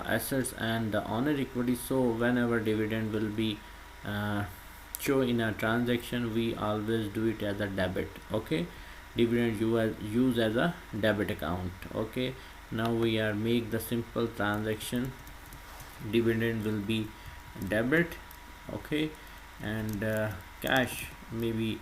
assets and the owner equity. So whenever dividend will be show in a transaction, we always do it as a debit. Okay, dividend use as a debit account. Okay, now we are make the simple transaction. Dividend will be debit. Okay, and cash maybe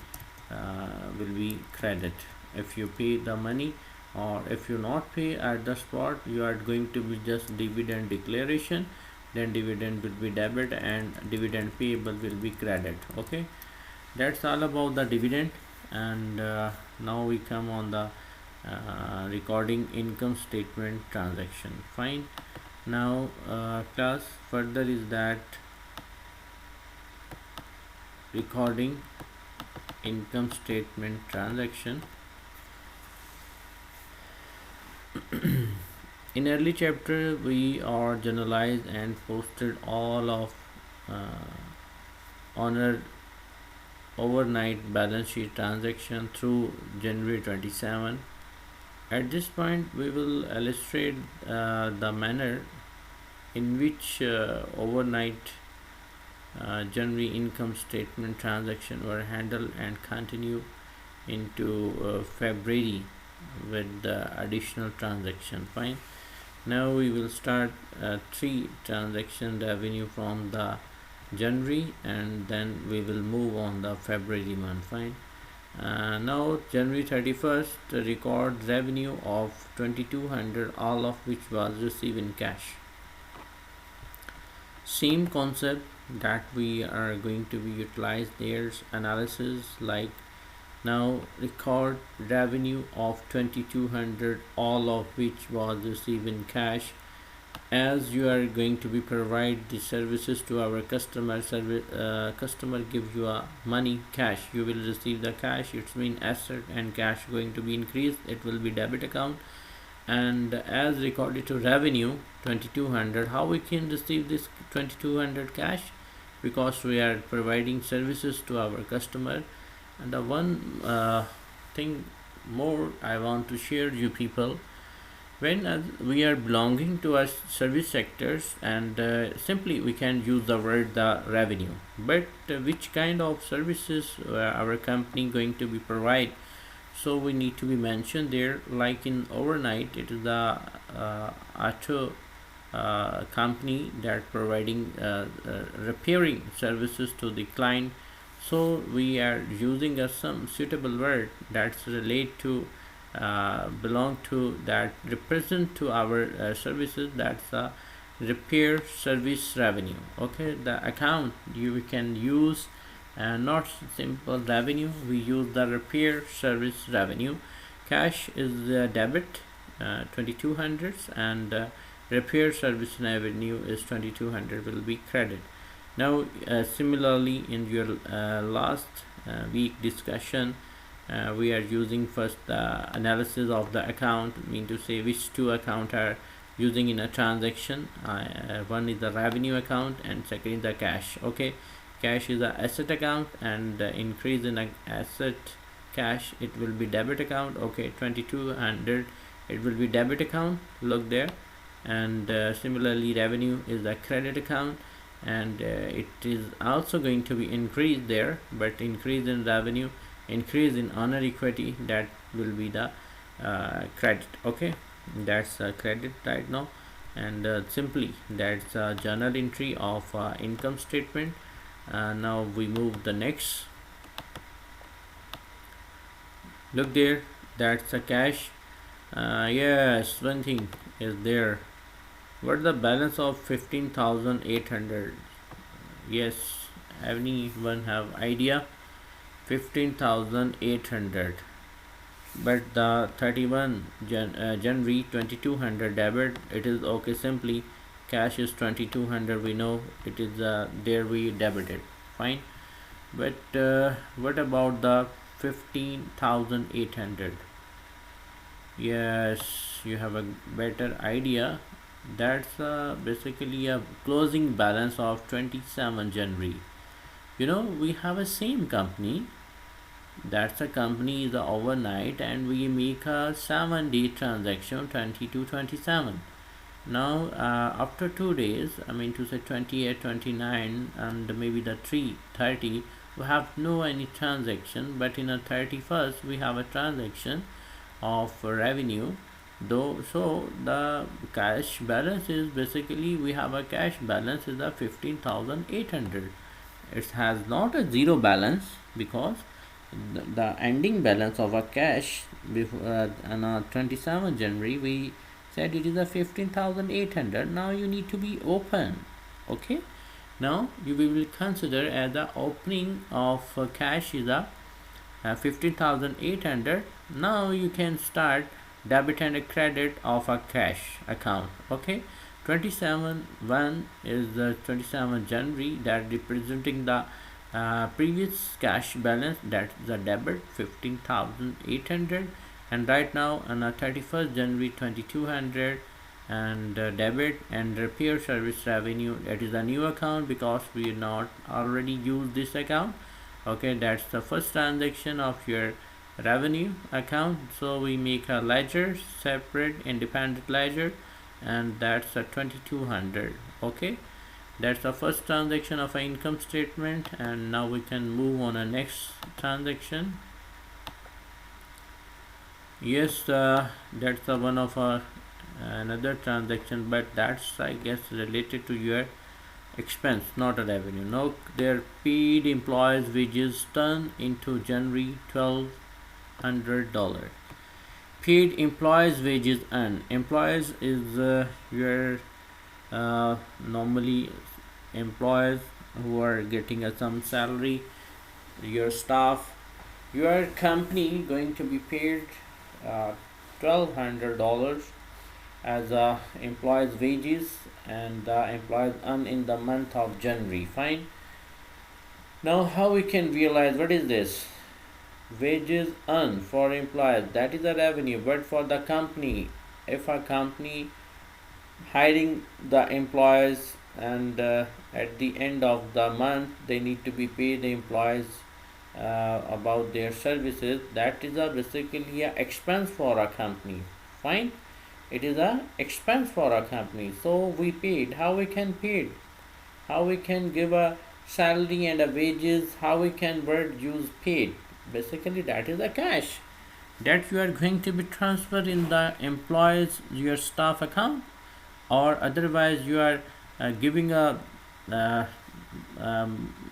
will be credit if you pay the money, or if you not pay at the spot, you are going to be just dividend declaration, then dividend will be debit and dividend payable will be credit. Okay, that's all about the dividend. And now we come on the recording income statement transaction. Fine. Now class further is that recording income statement transaction. In early chapter we are generalized and posted all of owner overnight balance sheet transaction through January 27. At this point we will illustrate the manner in which overnight January income statement transaction were handled and continue into February with the additional transaction. Fine. Now we will start 3 transaction revenue from the January, and then we will move on the February month. Fine. Now January 31st record revenue of 2200, all of which was received in cash. Same concept that we are going to be utilized there's analysis. Like now record revenue of 2200, all of which was received in cash. As you are going to be provide the services to our customer, customer give you a money cash, you will receive the cash. It's mean asset and cash going to be increased, it will be debit account. And as recorded to revenue 2200, how we can receive this 2200 cash? Because we are providing services to our customer. And the one thing more I want to share you people, when we are belonging to a service sectors, and simply we can use the word the revenue, but which kind of services our company going to be provide, so we need to be mentioned there. Like in overnight, it is the auto company that providing repairing services to the client. So we are using some suitable word that's relate to belong to, that represent to our services, that's a repair service revenue. Okay, the account you can use not simple revenue, we use the repair service revenue. Cash is the debit 2200, and repair service revenue is 2200 will be credit. Now similarly in your last week discussion, we are using first the analysis of the account, mean to say which two account are using in a transaction. One is the revenue account and second is the cash. Okay, cash is the asset account, and increase in asset cash, it will be debit account. Okay, 2200 it will be debit account, look there. And similarly revenue is the credit account, and it is also going to be increased there, but increase in revenue, increase in owner equity, that will be the credit. Okay, that's credit right now. And simply that's a journal entry of income statement. Now we move the next, look there, that's a cash. Yes, one thing is there, what the balance of 15,800? Yes, anyone have idea? 15,800, but the 31 January 2200 debit, it is okay. Simply cash is 2200, we know it is there we debited. Fine. But what about the 15,800? Yes, you have a better idea. That's basically a closing balance of 27 January. You know, we have a same company, that's a company is overnight, and we make a 7-day transaction 22-27. Now after 2 days, I mean to say 28, 29 and maybe the 3:30, we have no any transaction, but in a 31st we have a transaction of revenue though. So the cash balance is basically, we have a cash balance is a 15,800. It has not a zero balance, because the ending balance of a cash before on 27 January we said it is a 15,800. Now you need to be open. Okay, now you will consider as the opening of cash is a 15,800. Now you can start debit and a credit of a cash account. Okay, 27/1 is the 27 January, that representing the previous cash balance, that's the debit 15,800, and right now on 31st January 2200 and debit and repair service revenue, that is a new account because we not already used this account. Okay, that's the first transaction of your revenue account. So we make a ledger, separate independent ledger, and that's a 2200. Okay, that's the first transaction of an income statement, and now we can move on a next transaction. Yes, that's the one of another transaction, but that's, I guess, related to your expense, not a revenue. Now their paid employees wages turn into January $1,200. Paid employees wages earned. Employees is your normally employees who are getting some salary. Your staff, your company going to be paid $1,200 as employees wages, and the employees earn in the month of January. Fine. Now how we can realize what is this? Wages earned for employees, that is a revenue, but for the company, if a company hiring the employees and at the end of the month they need to be paid the employees about their services, that is basically a expense for a company. Fine, it is a expense for a company, so we paid. How we can pay? How we can give a salary and a wages? How we can word use paid? Basically that is a cash that you are going to be transferred in the employees your staff account, or otherwise you are giving a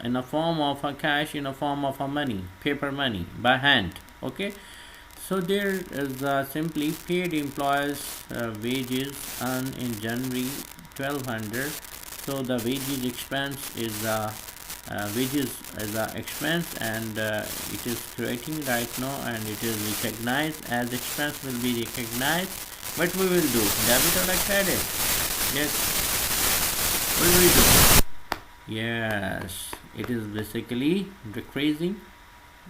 in a form of a cash, in a form of a money, paper money by hand. Okay, so there is simply paid employees wages earned in January 1200. So the wages expense is wages is the expense, and it is creating right now, and it is recognized as expense, will be recognized. What we will do, debit or credit? Yes, what will we do? Yes, it is basically decreasing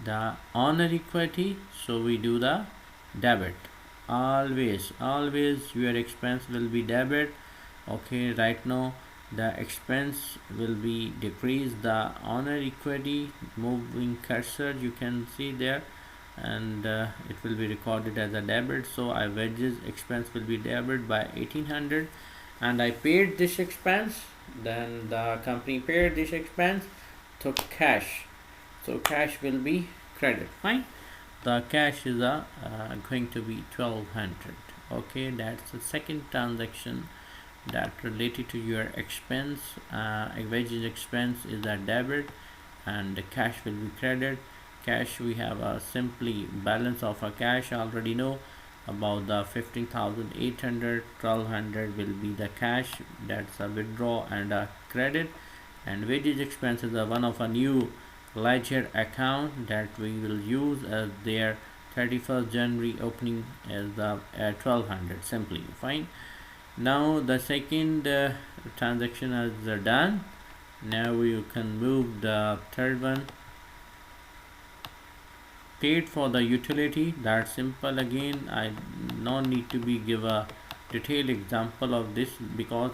the honor equity, so we do the debit. Always your expense will be debit. Okay, right now the expense will be decreased, the honor equity, moving cursor you can see there, and it will be recorded as a debit. So I wages expense will be debit by 1800, and I paid this expense, then the company paid this expense to cash, so cash will be credit. Fine, the cash is going to be 1200. Okay, that's the second transaction that related to your expense. Wages expense is a debit and the cash will be credit. Cash, we have a simply balance of a cash, already know about the 15,800. 1200 will be the cash, that's a withdraw and a credit. And wages expense is one of a new ledger account that we will use as their 31st January opening as the 1200 simply. Fine, now the second transaction is done. Now you can move the third one, paid for the utility. That's simple. Again, I no need to be give a detailed example of this, because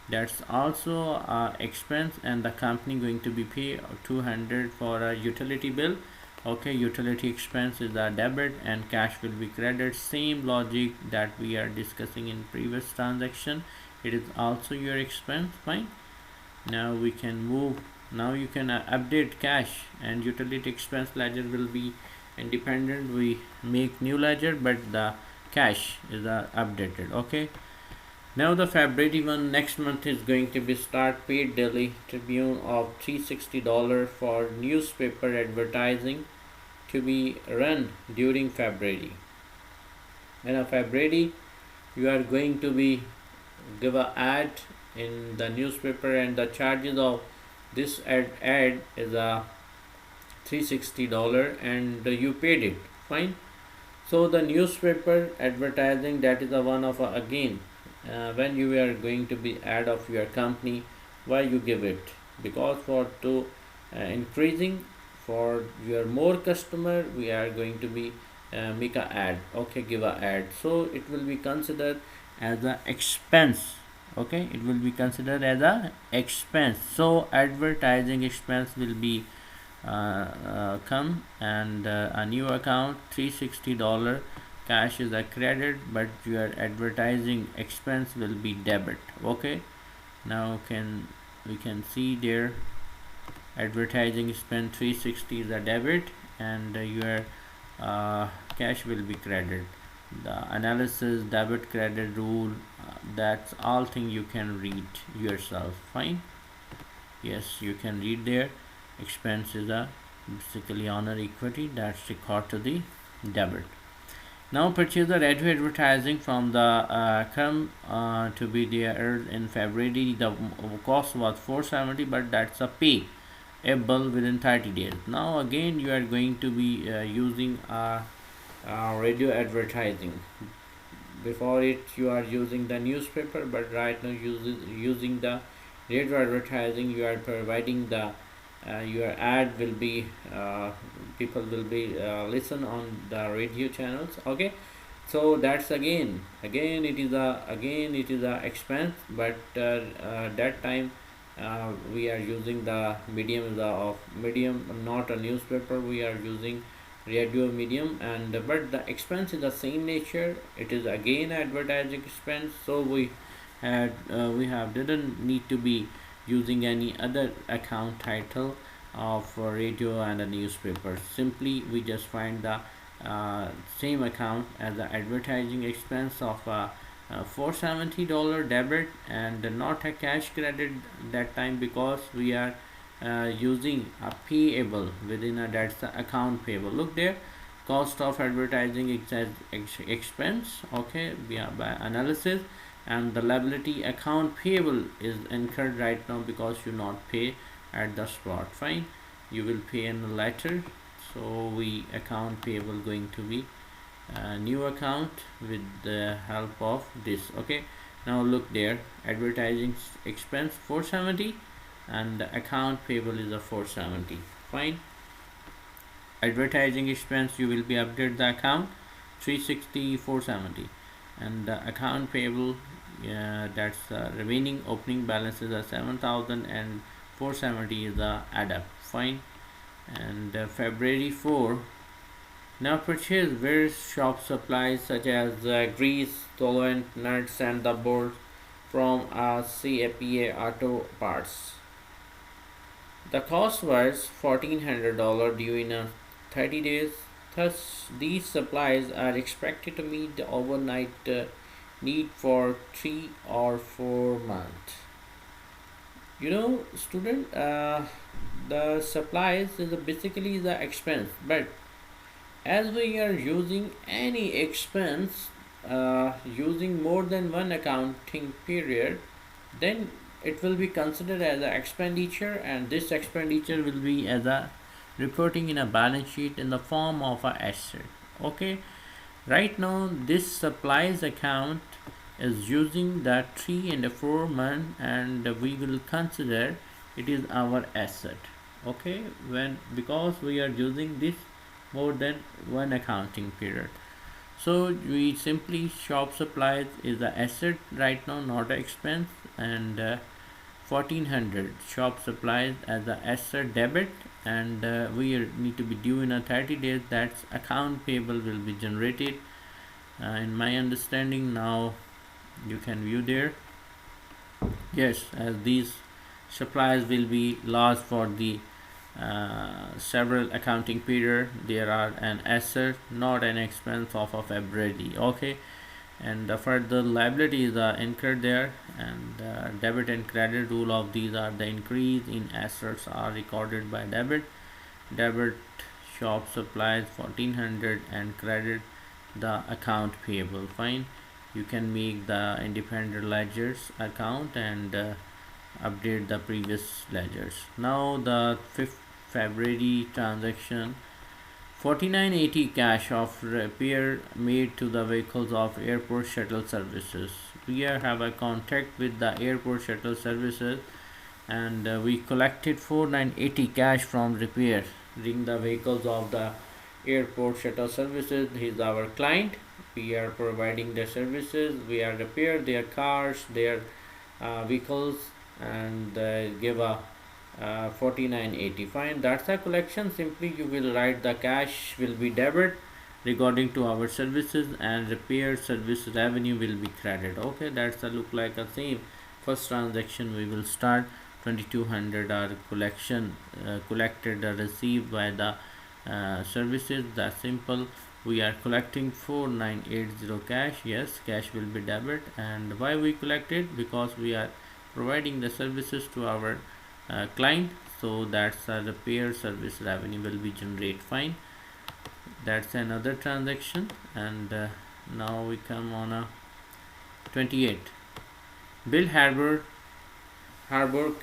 that's also expense, and the company going to be pay 200 for a utility bill. Okay, utility expense is a debit and cash will be credit. Same logic that we are discussing in previous transaction. It is also your expense. Fine. Now we can move. Now you can update cash and utility expense ledger will be independent. We make new ledger, but the cash is updated. Okay. Now the February one next month is going to be start paid daily Tribune of $360 for newspaper advertising to be run during February. In February, you are going to be give a ad in the newspaper, and the charges of this ad is a $360 and you paid it. Fine. So the newspaper advertising, that is a one of again when you are going to be ad of your company, why you give it? Because for to increasing for your more customer, we are going to be make a ad. Okay, give a ad, so it will be considered as a expense. Okay, it will be considered as a expense. So advertising expense will be come, and a new account $360, cash is a credit, but your advertising expense will be debit. Okay, now we can see there advertising expense 360 is a debit, and your cash will be credit. The analysis debit credit rule, that's all thing you can read yourself. Fine. Yes, you can read there. Expense is a basically honor equity that's record to the debit. Now purchaser radio advertising from the come to be there in February. The cost was 470, but that's a pay able within 30 days. Now again you are going to be using radio advertising. Before it you are using the newspaper, but right now using the radio advertising. You are providing the your ad will be people will be listen on the radio channels. Okay, so that's again it is a expense, but that time we are using the medium of medium, not a newspaper. We are using radio medium, and but the expense is the same nature. It is again advertising expense, so we have didn't need to be using any other account title of radio and a newspaper. Simply we just find the same account as the advertising expense of $470 debit, and not a cash credit that time, because we are using a payable within a, that's the account payable. Look there, cost of advertising expense. Okay, we are by analysis, and the liability account payable is incurred right now because you not pay at the spot. Fine, you will pay in a letter. So we account payable going to be a new account with the help of this. Okay, now look there, advertising expense 470 and the account payable is a 470. Fine, advertising expense you will be update the account 360 470, and the account payable, that's remaining opening balance is a 7,000 and 470 is the add up. Fine, and February 4. Now purchase various shop supplies such as grease, solvent, nuts, and the board from CAPA Auto Parts. The cost was $1,400 due in 30 days. Thus, these supplies are expected to meet the overnight need for 3 or 4 months. You know, student, the supplies is basically the expense, but as we are using any expense using more than one accounting period, then it will be considered as an expenditure, and this expenditure will be as a reporting in a balance sheet in the form of a asset. Okay, right now this supplies account is using the 3 and 4 month, and we will consider it is our asset. Okay, when because we are using this more than one accounting period, so we simply shop supplies is the asset right now, not an expense, and 1400 shop supplies as a asset debit, and we need to be due in a 30 days. That's account payable will be generated in my understanding. Now you can view there. Yes, as these supplies will be lost for the several accounting period, there are an asset, not an expense of a February. Okay, and the further liabilities are incurred there, and debit and credit rule of these are the increase in assets are recorded by debit shop supplies 1400 and credit the account payable. Fine, you can make the independent ledgers account and update the previous ledgers. Now the 5th February transaction, 4980 cash of repair made to the vehicles of airport shuttle services. We have a contact with the airport shuttle services, and we collected 4980 cash from repairing the vehicles of the airport shuttle services. He is our client. We are providing their services. We are repair their cars, their vehicles, and give a 4980. Fine, that's a collection. Simply you will write the cash will be debit regarding to our services, and repair service revenue will be credit. Okay, that's a look like a same. First transaction we will start 2200 are collected received by the services. That's simple. We are collecting 4980 cash. Yes, cash will be debit. And why we collected? Because we are providing the services to our client, so that's a repair service revenue will be generate. Fine, that's another transaction. And now we come on a 28. Bill Harbor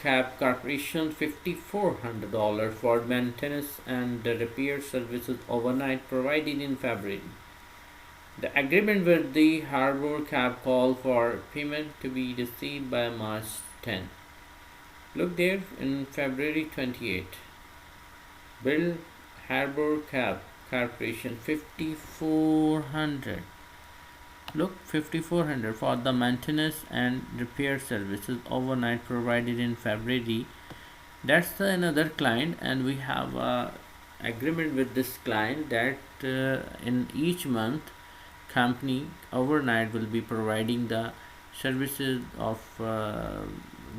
Cab Corporation $5,400 for maintenance and repair services overnight provided in February. The agreement with the Harbor Cab called for payment to be received by March 10. Look there in February 28. Bill Harbor Cab Corporation 5400. Look, 5400 for the maintenance and repair services overnight provided in February. That's another client, and we have a agreement with this client that in each month company overnight will be providing the services of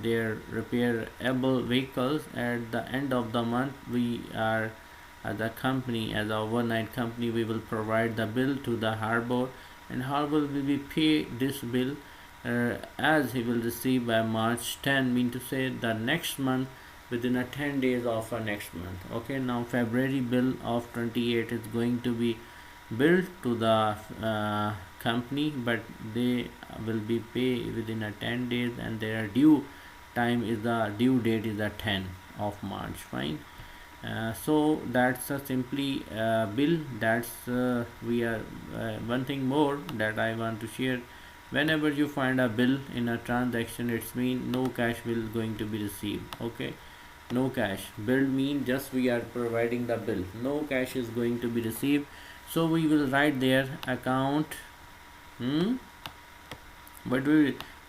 their repairable vehicles. At the end of the month, we are as a company, as a overnight company, we will provide the bill to the Harbor, and Harbor will be pay this bill as he will receive by March 10, mean to say the next month within a 10 days of a next month. Okay, now February bill of 28 is going to be billed to the company, but they will be pay within a 10 days, and their due time is the due date is the 10 of March. Fine. So that's a simply bill. That's we are one thing more that I want to share. Whenever you find a bill in a transaction, it's mean no cash will going to be received. Okay, no cash. Bill mean just we are providing the bill, no cash is going to be received. So we will write there account but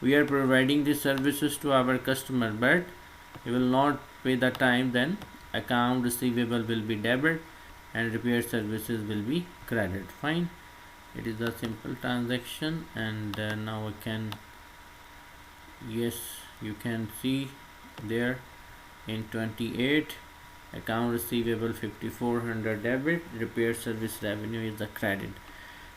we are providing these services to our customer, but we will not pay the time. Then account receivable will be debit and repair services will be credit. Fine, it is a simple transaction. And now I can, yes, you can see there in 28 account receivable 5400 debit, repair service revenue is the credit.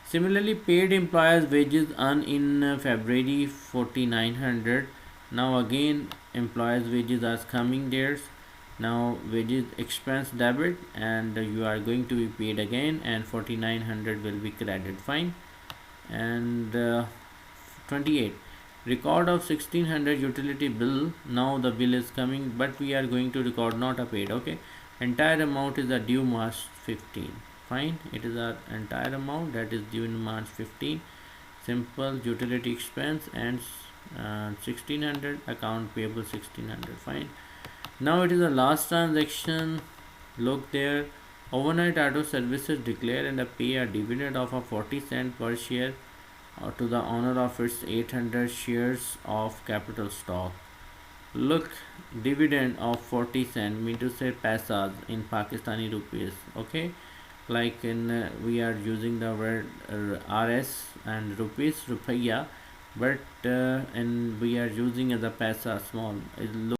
Similarly, paid employees wages earned in February 4900. Now again employees wages are coming there. Now wages expense debit, and you are going to be paid again, and 4900 will be credit. Fine. And 28 record of 1600 utility bill. Now the bill is coming, but we are going to record not a paid. Okay, entire amount is a due March 15. Fine, it is our entire amount that is due in March 15. Simple utility expense and 1600 account payable 1600. Fine. Now it is the last transaction. Look there, overnight auto services declare and pay a dividend of a 40 cent per share to the owner of its 800 shares of capital stock. look, dividend of 40 cent mean to say paisas in Pakistani rupees. Okay, like in we are using the word rs and rupees rupiah, but and we are using as a paisa small. It